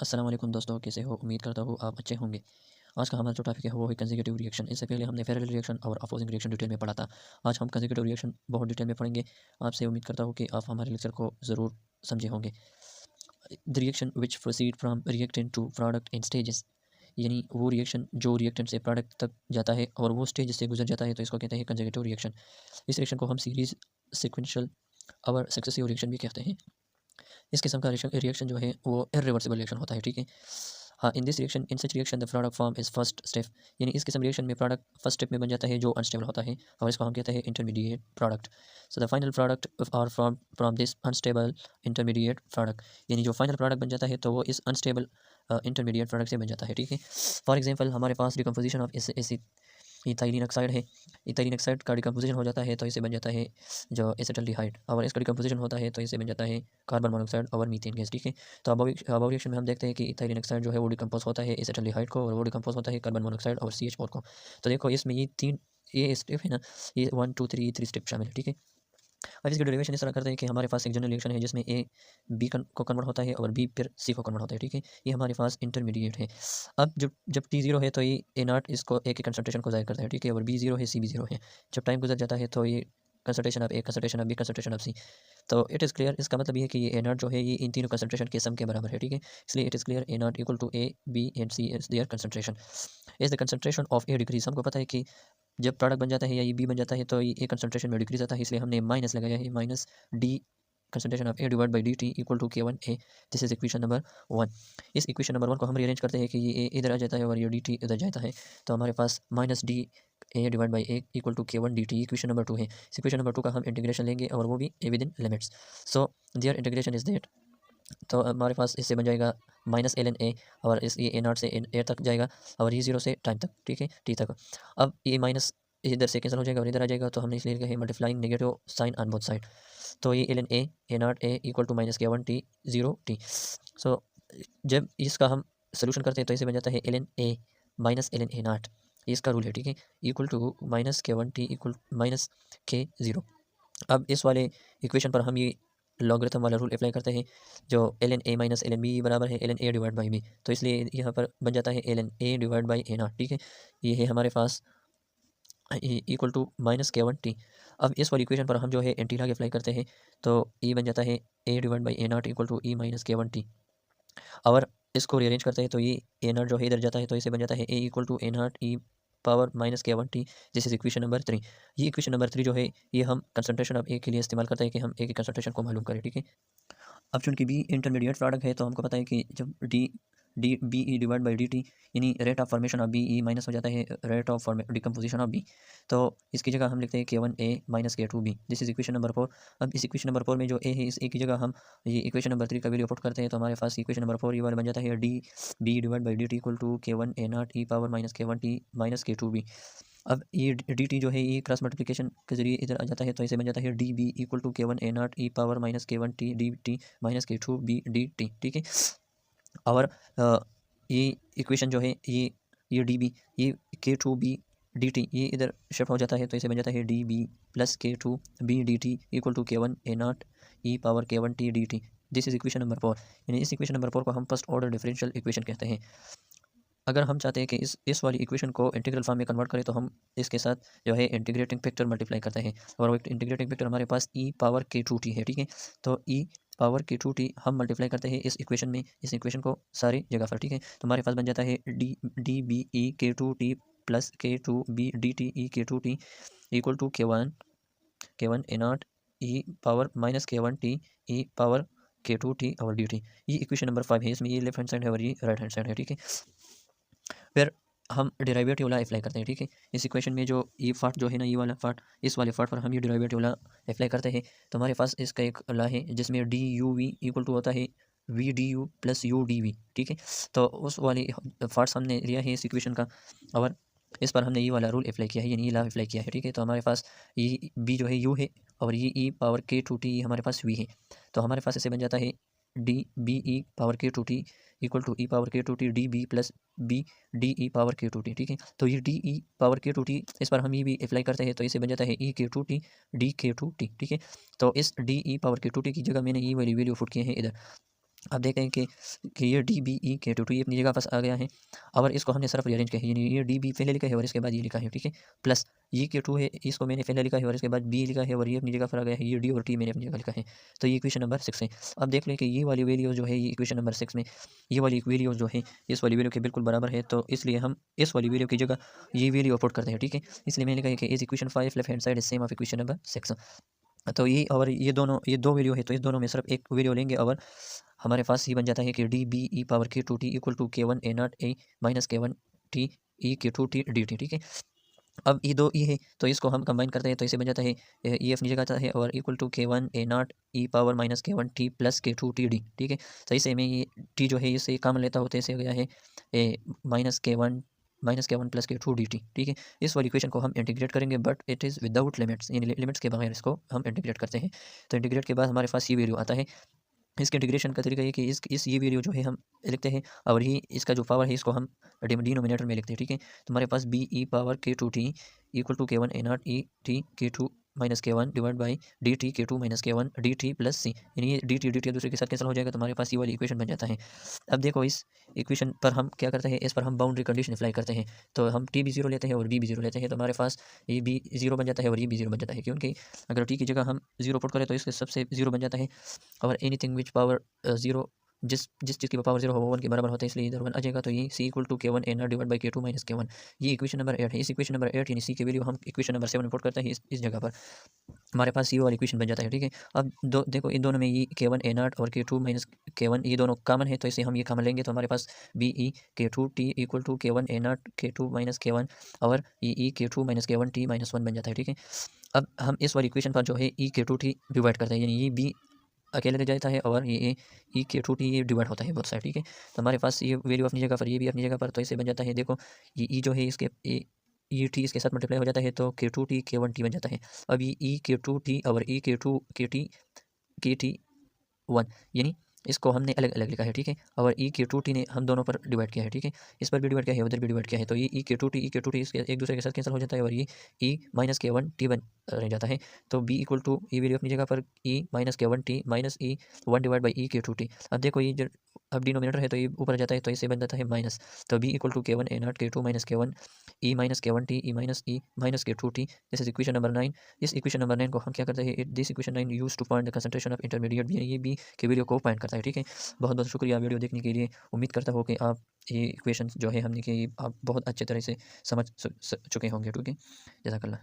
अस्सलाम वालेकुम दोस्तों, कैसे हो? उम्मीद करता हूँ आप अच्छे होंगे। आज का हमारा जो टॉपिक है वो है कंसेक्यूटिव रिएक्शन। इससे पहले हमने पैरेलल रिएक्शन और अपोजिंग रिएक्शन डिटेल में पढ़ा था। आज हम कंसेक्यूटिव रिएक्शन बहुत डिटेल में पढ़ेंगे। आपसे उम्मीद करता हूँ कि आप हमारे लेक्चर को ज़रूर समझे होंगे। The reaction which proceed from reactant to product in stages, यानी वो रिएक्शन जो रिएक्टेंट से प्रोडक्ट तक जाता है और वो स्टेज से गुजर जाता है, तो इसको कहते हैं कंसेक्यूटिव रिएक्शन। इस रिएक्शन को हम सीरीज, सिक्वेंशियल और सक्सेसिव रिएक्शन भी कहते हैं। इस किस्म का रिएक्शन जो है वो इर्रिवर्सिबल रिएक्शन होता है, ठीक है। हाँ, in this reaction, in such reaction the product form is first step, यानी इस किस्म रिएक्शन में प्रोडक्ट फर्स्ट स्टेप में बन जाता है जो अनस्टेबल होता है, और इसको हम कहते हैं intermediate product. So the final product are from from this unstable intermediate product, यानी जो फाइनल प्रोडक्ट बन जाता है तो वो इस अनस्टेबल इंटरमीडिएट प्रोडक्ट से बन जाता है, ठीक है। फॉर एग्जाम्पल, हमारे पास डिकम्पोजिशन ऑफ इथाइलिन ऑक्साइड है। इथाइलिन ऑक्साइड का डिकम्पोजिशन हो जाता है तो इसे बन जाता है जो एसिटल्डिहाइड, और इसका डिकम्पोजिशन होता है तो इसे बन जाता है कार्बन मोनोऑक्साइड और मीथेन गैस, ठीक है। तो अब रिएक्शन में हम देखते हैं कि इथाइलिन ऑक्साइड जो है वो डिकम्पोज होता है एसिटल्डिहाइड को, और वो डिकम्पोज होता है कार्बन मोनोऑक्साइड और CH4 को। तो देखो इसमें ये स्टेप है ना, ये 1 2 3 3 स्टेप शामिल है, ठीक है। अब इसकी डेरिवेशन इस तरह करते हैं कि हमारे पास एक जनरल रिएक्शन है जिसमें ए बी को कन्वर्ट होता है और बी फिर सी को कन्वर्ट होता है, ठीक है। ये हमारे पास इंटरमीडिएट है। अब जब जब टी जीरो है तो ये ए नॉट इसको ए के कंसंट्रेशन को जाहिर करता है, ठीक है, और बी जीरो है, सी भी जीरो है। जब टाइम गुजर जाता है तो ये concentration of A, concentration of B, concentration of C. तो इट इज़ क्लियर, इसका मतलब ये है कि ये ए नॉट जो है ये इन तीनों कंसंट्रेशन के सम के बराबर है, ठीक है। इसलिए it is clear A naught equal to A B and C is their concentration. Is the concentration of A decrease, हमको पता है कि जब प्रोडक्ट बन जाता है या ये बी बन जाता है तो ये कंसंट्रेशन में डिक्रीज आता है, इसलिए हमने माइनस लगाया है, minus D concentration of A divide by D T equal to के one A. This is equation number 1। इस इक्वेशन नंबर 1 को हम रीअरेंज करते हैं कि ये ए इधर आ जाता है और ये डी टी इधर जाता है, तो हमारे पास minus D A divide by A equal to के one D T, equation number 2 है। इस इक्वेशन नंबर 2 का हम इंटीग्रेशन लेंगे और वो भी A within limits. So their integration is that, तो हमारे पास इससे बन जाएगा माइनस एल एन ए, और इस ये ए नॉट से ए तक जाएगा, और ये जीरो से टाइम तक, ठीक है, टी तक। अब ये माइनस इधर से कैंसिल हो जाएगा और इधर आ जाएगा, तो हमने इसलिए लिखा है multiplying negative sign on both side. तो ये L N A naught A equal to minus के one T zero T. So जब इसका हम सोल्यूशन करते हैं तो इसे बन जाता है L N A minus L N A naught, इसका रूल है, ठीक है, इक्वल टू माइनस के one T equal minus K zero. अब इस वाले इक्वेशन पर हम ये लॉगरिथम वाला रूल अप्लाई करते हैं, जो L N A minus L N B बराबर है L N A divide by B, तो इसलिए यहाँ पर बन जाता है L N A divide by A naught, ठीक है। ये है हमारे पास इक्वल टू माइनस के वन टी। अब इस वाली इक्वेशन पर हम जो है एंटी लॉग अप्लाई करते हैं, तो ये बन जाता है A divide by A naught equal to E minus के वन टी। और इसको रीअरेंज करते हैं तो ये ए नॉट जो है इधर जाता है, तो इसे बन जाता है A equal to A not E power minus के one T. This is equation number 3। ये इक्वेशन नंबर 3 जो है ये हम कंसंट्रेशन ऑफ ए के लिए इस्तेमाल करते हैं कि हम ए की कंसंट्रेशन को मालूम करें, ठीक है। अब चूंकि बी इंटरमीडिएट प्रोडक्ट है तो हमको पता है कि जब d d B e divide by D t, यानी rate of formation of b e minus हो जाता है rate of decomposition of b, तो इसकी जगह हम लिखते हैं के वन ए माइनस के two b. This is equation number 4। अब इस इक्वेशन नंबर 4 में जो ए है, इस ए की जगह हम ये इक्वेशन नंबर 3 का वैल्यू पुट करते हैं, तो हमारे पास इक्वेशन नंबर 4 ये वाला बन जाता है d b divide by D T equal to के one A not E power minus के वन टी माइनस के टू बी। अब ये डी टी जो है ये क्रॉस मल्टीप्लिकेशन के जरिए इधर आ जाता है, तो इसे बन जाता है डी बी इक्वल टू के one A not E power minus के one t d t minus के टू बी डी टी, ठीक है। और ये इक्वेशन जो है ये डी बी, ये के टू बी डी टी ये इधर शिफ्ट हो जाता है, तो इसे बन जाता है डी बी प्लस के two B D T equal to के one A not E power k one t d t. This is equation number 4, यानी इस इक्वेशन नंबर 4 को हम फर्स्ट ऑर्डर डिफरेंशियल इक्वेशन कहते हैं। अगर हम चाहते हैं कि इस वाली इक्वेशन को इंटीग्रल फॉर्म में कन्वर्ट करें, तो हम इसके साथ जो है इंटीग्रेटिंग फैक्टर मल्टीप्लाई करते हैं, और वो इंटीग्रेटिंग फैक्टर हमारे पास ई पावर के टू टी है, ठीक है। तो ई पावर के टू टी हम मल्टीप्लाई करते हैं इस इक्वेशन में, इस इक्वेशन को सारी जगह पर, ठीक है। तो हमारे पास बन जाता है डी डी बी ई के टू टी प्लस के two B D T E के टू टी इक्वल टू के one A not E power minus के वन टी ई पावर के टू टी और डी टी। ये इक्वेशन नंबर 5 है, इसमें ये लेफ्ट हैंड साइड है और ये राइट हैंड साइड है, ठीक है। फिर हम डेरिवेटिव ला अप्लाई करते हैं, ठीक है। इस इक्वेशन में जो ये पार्ट जो है ना, ये वाला पार्ट, इस वाले पार्ट पर हम ये डेरिवेटिव ला अप्लाई करते हैं, तो हमारे पास इसका एक ला है जिसमें D U V equal to होता है V D U plus U D V, ठीक है। तो उस वाली पार्ट्स हमने लिया है इस इक्वेशन का, और इस पर हमने ये वाला रूल अप्लाई किया है, यानी ये ला अप्लाई किया है, ठीक है। तो हमारे पास ये बी जो है यू है, और ये ई पावर के टू टी हमारे पास वी है, तो हमारे पास ऐसे बन जाता है डी बी ई पावर के two T equal to e power के two t d b plus b d e power के टू टी, ठीक है। तो ये डी ई पावर के टू टी इस पर हम ये भी अप्लाई करते हैं, तो इसे बन जाता है ई के टू टी डी के टू टी, ठीक है। तो इस डी ई पावर के टू टी की जगह मैंने ये वाली वैल्यू पुट किए हैं इधर, अब देखें कि ये डी बी ई के टू टू ये अपनी जगह पास आ गया है। और इसको हमने सिर्फ रीअरेंज किया है, यानी ये डी बी पहले लिखा है और इसके बाद ये लिखा है, ठीक है। प्लस ये के टू है, इसको मैंने पहले लिखा है और इसके बाद बी लिखा है और ये अपनी जगह पर आ गया है, ये डी और टी मैंने अपनी जगह लिखा है। तो ये इक्वेशन नंबर 6 है। अब देख लें कि ये वाली वैल्यू जो है ये इक्वेशन नंबर 6 में ये वाली वैल्यू जो है इस वाली वैल्यू के बिल्कुल बराबर है, तो इसलिए हम इस वाली वैल्यू की जगह ये वैल्यू पुट करते हैं, ठीक है। इसलिए मैंने लिखा है कि इस equation 5 left hand side is same of equation number 6। तो ये और ये दो वैल्यू है, तो इस दोनों में सिर्फ एक वैल्यू लेंगे और हमारे पास ये बन जाता है कि डी बी ई पावर के टू टी इक्वल टू के वन ए नॉट ए माइनस के वन टी ई के टू टी डी टी, ठीक है। अब ये दो ई है तो इसको हम कंबाइन करते हैं, तो इसे बन जाता है ई अपनी जगह आता है और इक्वल टू के one A not E power minus के वन टी प्लस के टू टी डी, ठीक है। तो इसे में ये टी जो है इससे कॉमन लेता होते इसे हो गया है माइनस के वन प्लस के टू डी टी, ठीक है। इस वाली इक्वेशन को हम इंटीग्रेट करेंगे but it is without limits, यानी लिमिट्स के बगैर इसको हम इंटीग्रेट करते हैं। तो इंटीग्रेट के बाद हमारे पास ये वैल्यू आता है। इसके इंटीग्रेशन का तरीका ये कि इस ये वैल्यू जो है हम लिखते हैं और ये इसका जो पावर है इसको हम डिनोमिनेटर में लिखते हैं, ठीक है। तो हमारे पास बी ई पावर के टू टी इक्वल टू के one A not E T के टू माइनस के one divide by D T के टू माइनस के वन डी टी प्लस सी, यानी ये डी टी दूसरे के साथ कैंसिल हो जाएगा, तो हमारे पास ये वाली इक्वेशन बन जाता है। अब देखो इस इक्वेशन पर हम क्या करते हैं, इस पर हम बाउंड्री कंडीशन अप्लाई करते हैं। तो हम टी भी जीरो लेते हैं और बी भी जीरो लेते हैं, तो हमारे पास ये बी जीरो बन जाता है और ये भी जीरो बन जाता है, क्योंकि अगर टी की जगह हम जीरो पुट करें तो इसके सबसे जीरो बन जाता है। और एनीथिंग विच पावर जीरो जिस जिस चीज़ की पावर जीरो हो वो वन के बराबर होता है, इसलिए इधर वन आ जाएगा। तो ये सी इक्वल टू के one A not divide by के टू माइनस के वन, ये इक्वेशन नंबर 8 है। इस इक्वेशन नंबर 8 यानी सी की वैल्यू हम इक्वेशन नंबर 7 पुट करते हैं इस जगह पर, हमारे पास ये वाला इक्वेशन बन जाता है, ठीक है। अब देखो इन दोनों में ये के वन ए नॉट और के टू माइनस के वन ये दोनों कॉमन है, तो इसे हम ये कॉमन लेंगे, तो हमारे पास बी ई के टू टी इक्वल टू के वन ए नॉट के टू माइनस के वन और ई के टू माइनस के वन टी माइनस वन बन जाता है, ठीक है। अब हम इस वाली इक्वेशन पर जो है ई के टू टी डिवाइड करते हैं, यानी ये बी अकेले रह जाता है और ये ई के टू टी ये डिवाइड होता है बोथ साइड, ठीक है। तो हमारे पास ये वैल्यू अपनी जगह पर ये भी अपनी जगह पर, तो इसे बन जाता है। देखो ये ई जो है इसके ई टी इसके साथ मल्टीप्लाई हो जाता है, तो के टू टी के वन टी बन जाता है। अब ये ई के टू टी और ई के टू के टी वन, यानी इसको हमने अलग अलग लिखा है, ठीक है। और ई के टू टी ने हम दोनों पर डिवाइड किया है, ठीक है। इस पर भी डिवाइड किया है उधर भी डिवाइड किया है, तो ये ई के टू टी इसके एक दूसरे के साथ कैंसिल हो जाता है और ये ई माइनस के वन टी बन रह जाता है। तो बी इक्वल टू ये वैल्यू अपनी जगह पर ई माइनस के one t minus e one divide by e के टू टी। अब देखो ये जो अब डिनोमिनेटर है तो ये ऊपर जाता है, तो इसे बन जाता है माइनस। तो बी इक्वल टू के वन ए नॉट के टू माइनस के वन ई माइनस के वन टी ई माइनस के two T. This is equation number 9। इस इक्वेशन नंबर 9 को हम क्या करते हैं, this equation 9 use to find the concentration of intermediate B, ये बी के वैल्यू को फाइंड करता है, ठीक है। बहुत बहुत शुक्रिया वीडियो देखने के लिए। उम्मीद करता हूँ कि आप ये इक्वेशन जो है हमने की आप बहुत अच्छे तरह से समझ चुके होंगे, ठीक है। जज़ाकल्लाह।